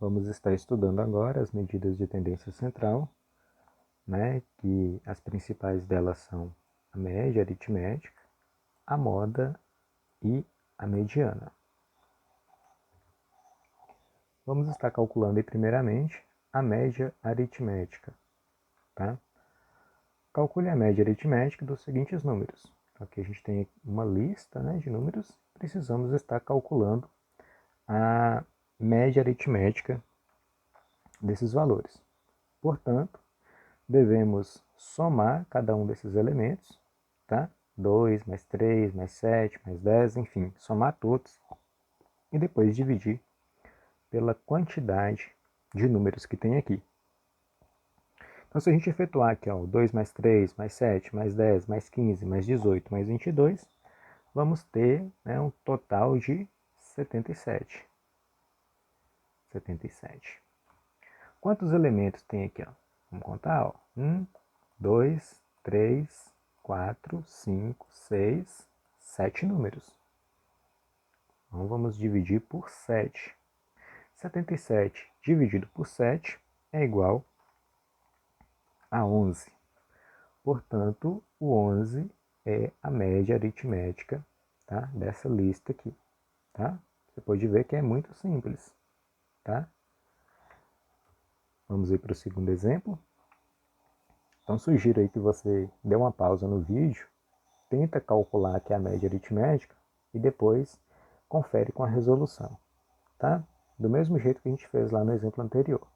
Vamos estar estudando agora as medidas de tendência central, né, que as principais delas são a média aritmética, a moda e a mediana. Vamos estar calculando aí, primeiramente, a média aritmética. Tá? Calcule a média aritmética dos seguintes números. Então, aqui a gente tem uma lista, né, de números, precisamos estar calculando a média aritmética desses valores. Portanto, devemos somar cada um desses elementos, tá? 2 mais 3 mais 7 mais 10, enfim, somar todos e depois dividir pela quantidade de números que tem aqui. Então, se a gente efetuar aqui, ó, 2 mais 3 mais 7 mais 10 mais 15 mais 18 mais 22, vamos ter, né, um total de 77. 77. Quantos elementos tem aqui? Ó? Vamos contar. Ó. 1, 2, 3, 4, 5, 6, 7 números. Então vamos dividir por 7. 77 dividido por 7 é igual a 11. Portanto, o 11 é a média aritmética, tá, dessa lista aqui. Tá? Você pode ver que é muito simples. Tá? Vamos ir para o segundo exemplo. Então sugiro aí que você dê uma pausa no vídeo, tenta calcular aqui a média aritmética e depois confere com a resolução, tá? Do mesmo jeito que a gente fez lá no exemplo anterior.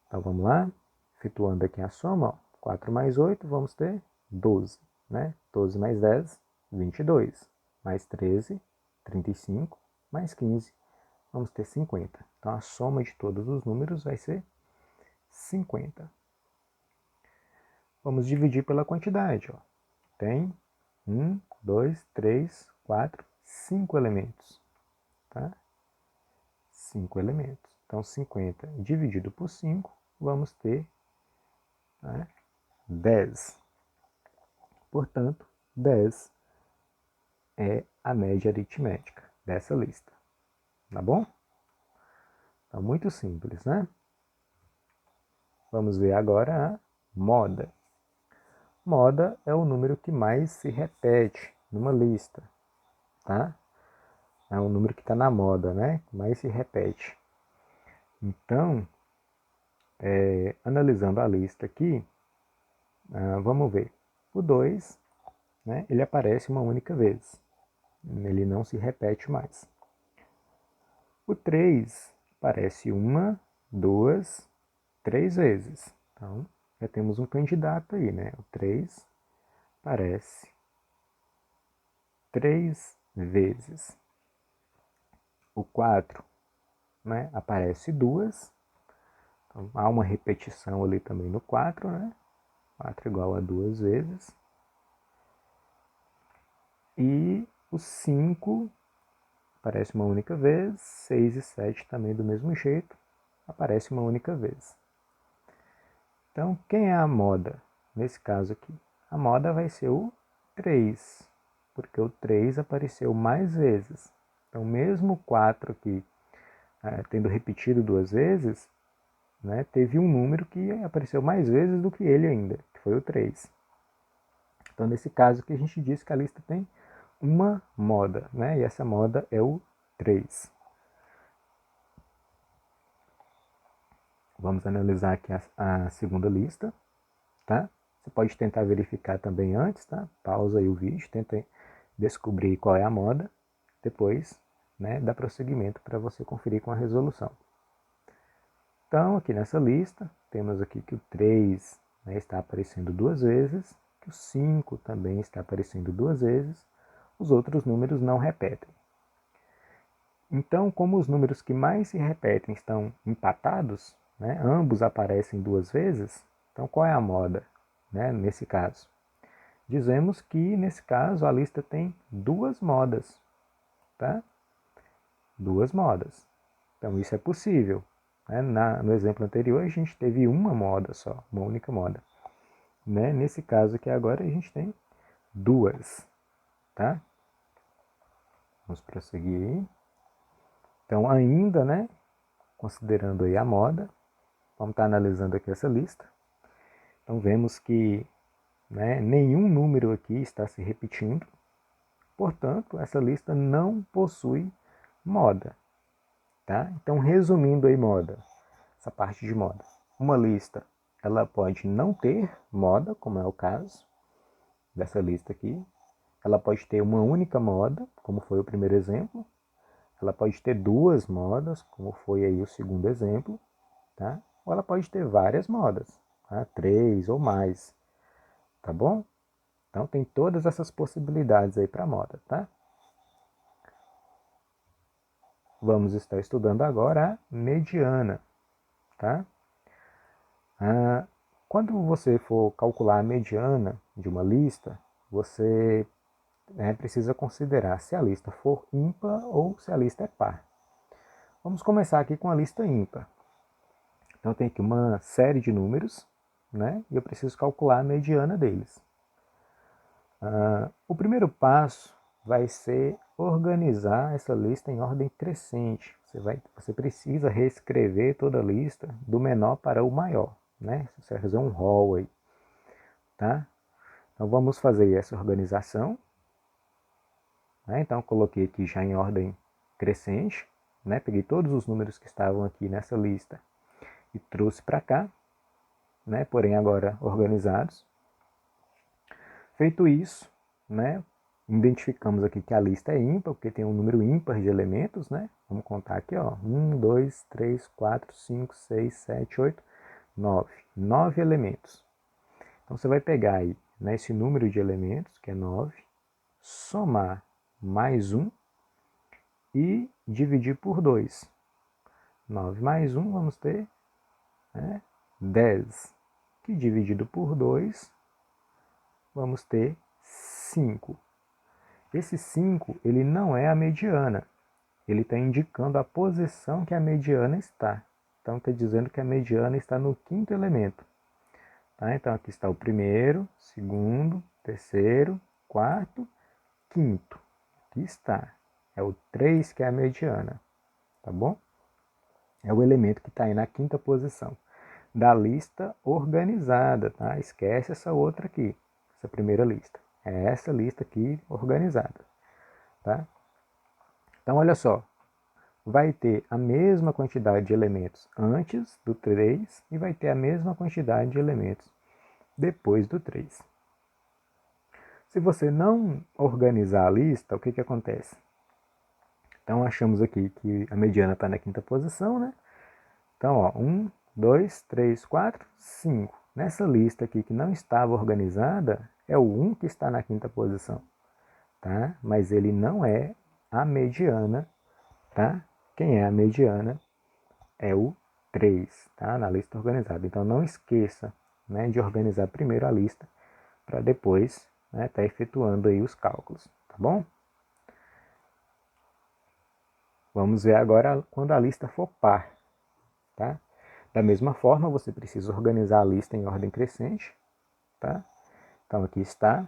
Então vamos lá, efetuando aqui a soma, ó, 4 mais 8, vamos ter 12, né? 12 mais 10, 22, mais 13, 35, mais 15, vamos ter 50. Então a soma de todos os números vai ser 50. Vamos dividir pela quantidade. Ó. Tem 1, 2, 3, 4, 5 elementos. Tá? 5 elementos. Então, 50 dividido por 5, vamos ter, né, 10. Portanto, 10 é a média aritmética dessa lista. Tá bom? Então, muito simples, né? Vamos ver agora a moda. Moda é o número que mais se repete numa lista, tá? É um número que está na moda, né? Que mais se repete. Então, analisando a lista aqui, vamos ver. O 2, né, ele aparece uma única vez. Ele não se repete mais. O 3 aparece uma, duas, 3 vezes. Então, já temos um candidato aí, né? O 3 aparece 3 vezes. O 4, né, aparece 2. Então, há uma repetição ali também no 4, né? 4 igual a 2 vezes. E o 5 aparece uma única vez. 6 e 7 também do mesmo jeito. Aparece uma única vez. Então, quem é a moda? Nesse caso aqui, a moda vai ser o 3, porque o 3 apareceu mais vezes. Então, mesmo o 4 aqui, tendo repetido 2 vezes, né, teve um número que apareceu mais vezes do que ele ainda, que foi o 3. Então, nesse caso aqui, a gente diz que a lista tem uma moda, né, e essa moda é o 3. Vamos analisar aqui a segunda lista, tá? Você pode tentar verificar também antes, tá? Pausa aí o vídeo, tenta descobrir qual é a moda, depois, né, dá prosseguimento para você conferir com a resolução. Então, aqui nessa lista, temos aqui que o 3, né, está aparecendo 2 vezes, que o 5 também está aparecendo 2 vezes, os outros números não repetem. Então, como os números que mais se repetem estão empatados, né, ambos aparecem 2 vezes, então qual é a moda, né, nesse caso? Dizemos que, nesse caso, a lista tem 2 modas, tá? 2 modas. Então, isso é possível. Né? No exemplo anterior, a gente teve uma moda só, uma única moda. Né? Nesse caso aqui agora, a gente tem 2, tá? Vamos prosseguir aí. Então, ainda, né, considerando aí a moda, vamos estar analisando aqui essa lista. Então vemos que, né, nenhum número aqui está se repetindo, portanto, essa lista não possui moda. Tá? Então, resumindo aí moda, essa parte de moda. Uma lista, ela pode não ter moda, como é o caso dessa lista aqui. Ela pode ter uma única moda, como foi o primeiro exemplo. Ela pode ter duas modas, como foi aí o segundo exemplo. Tá? Ou ela pode ter várias modas, tá? 3 ou mais. Tá bom? Então, tem todas essas possibilidades aí para moda, tá? Vamos estar estudando agora a mediana, tá? Quando você for calcular a mediana de uma lista, você precisa considerar se a lista for ímpar ou se a lista é par. Vamos começar aqui com a lista ímpar. Então tem aqui uma série de números, né? E eu preciso calcular a mediana deles. O primeiro passo vai ser organizar essa lista em ordem crescente. Você precisa reescrever toda a lista do menor para o maior, né? Você vai fazer um rol aí, tá? Então vamos fazer essa organização. Né? Então coloquei aqui já em ordem crescente, né? Peguei todos os números que estavam aqui nessa lista e trouxe para cá, né? Porém agora organizados. Feito isso, né? Identificamos aqui que a lista é ímpar, porque tem um número ímpar de elementos, né? Vamos contar aqui, ó. 1, 2, 3, 4, 5, 6, 7, 8, 9. 9 elementos. Então você vai pegar aí, né, esse número de elementos, que é 9, somar mais 1 e dividir por 2. 9 mais 1, vamos ter 10. Que dividido por 2, vamos ter 5. Esse 5, ele não é a mediana. Ele está indicando a posição que a mediana está. Então está dizendo que a mediana está no quinto elemento. Tá? Então aqui está o primeiro, segundo, terceiro, quarto, quinto. Aqui está. É o 3 que é a mediana. Tá bom? É o elemento que está aí na quinta posição da lista organizada, tá? Esquece essa outra aqui, essa primeira lista. É essa lista aqui organizada, tá? Então, olha só, vai ter a mesma quantidade de elementos antes do 3 e vai ter a mesma quantidade de elementos depois do 3. Se você não organizar a lista, o que acontece? Então, achamos aqui que a mediana está na quinta posição, né? Então, ó, 1, 2, 3, 4, 5. Nessa lista aqui que não estava organizada, é o 1 que está na quinta posição, tá? Mas ele não é a mediana, tá? Quem é a mediana é o 3, tá? Na lista organizada. Então, não esqueça, né, de organizar primeiro a lista para depois, né, tá efetuando aí os cálculos, tá bom? Vamos ver agora quando a lista for par, tá? Da mesma forma, você precisa organizar a lista em ordem crescente, tá? Então aqui está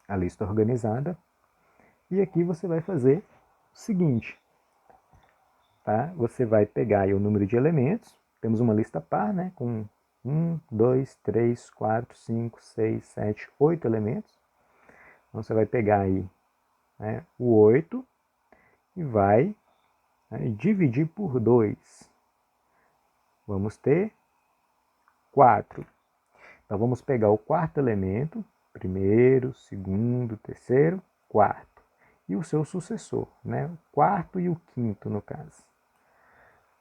a lista organizada. E aqui você vai fazer o seguinte, tá? Você vai pegar aí o número de elementos. Temos uma lista par, né? Com 1, 2, 3, 4, 5, 6, 7, 8 elementos. Então você vai pegar aí, né, o 8 e vai, né, dividir por 2. Vamos ter 4. Então vamos pegar o quarto elemento, primeiro, segundo, terceiro, quarto. E o seu sucessor, né? O quarto e o quinto, no caso.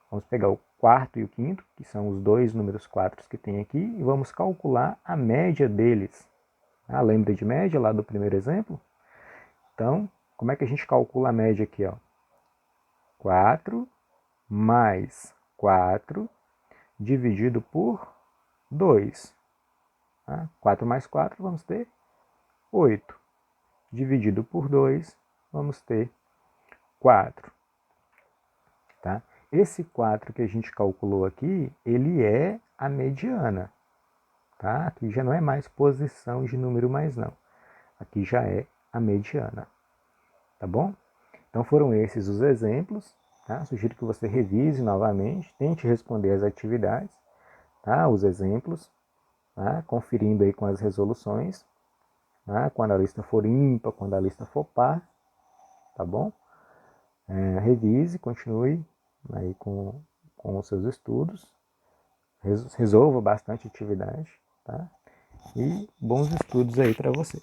Vamos pegar o quarto e o quinto, que são os dois números 4 que tem aqui, e vamos calcular a média deles. Ah, lembra de média lá do primeiro exemplo? Então, como é que a gente calcula a média aqui? Ó? 4 mais 4 dividido por 2. 4 mais 4, vamos ter 8. Dividido por 2, vamos ter 4. Tá? Esse 4 que a gente calculou aqui, ele é a mediana. Tá? Aqui já não é mais posição de número mais não. Aqui já é a mediana. Tá bom? Então foram esses os exemplos. tá? Sugiro que você revise novamente, tente responder as atividades, tá? Os exemplos, tá? Conferindo aí com as resoluções, tá? Quando a lista for ímpar, quando a lista for par, tá bom? Revise, continue aí com os seus estudos, resolva bastante atividade, tá? E bons estudos aí para você.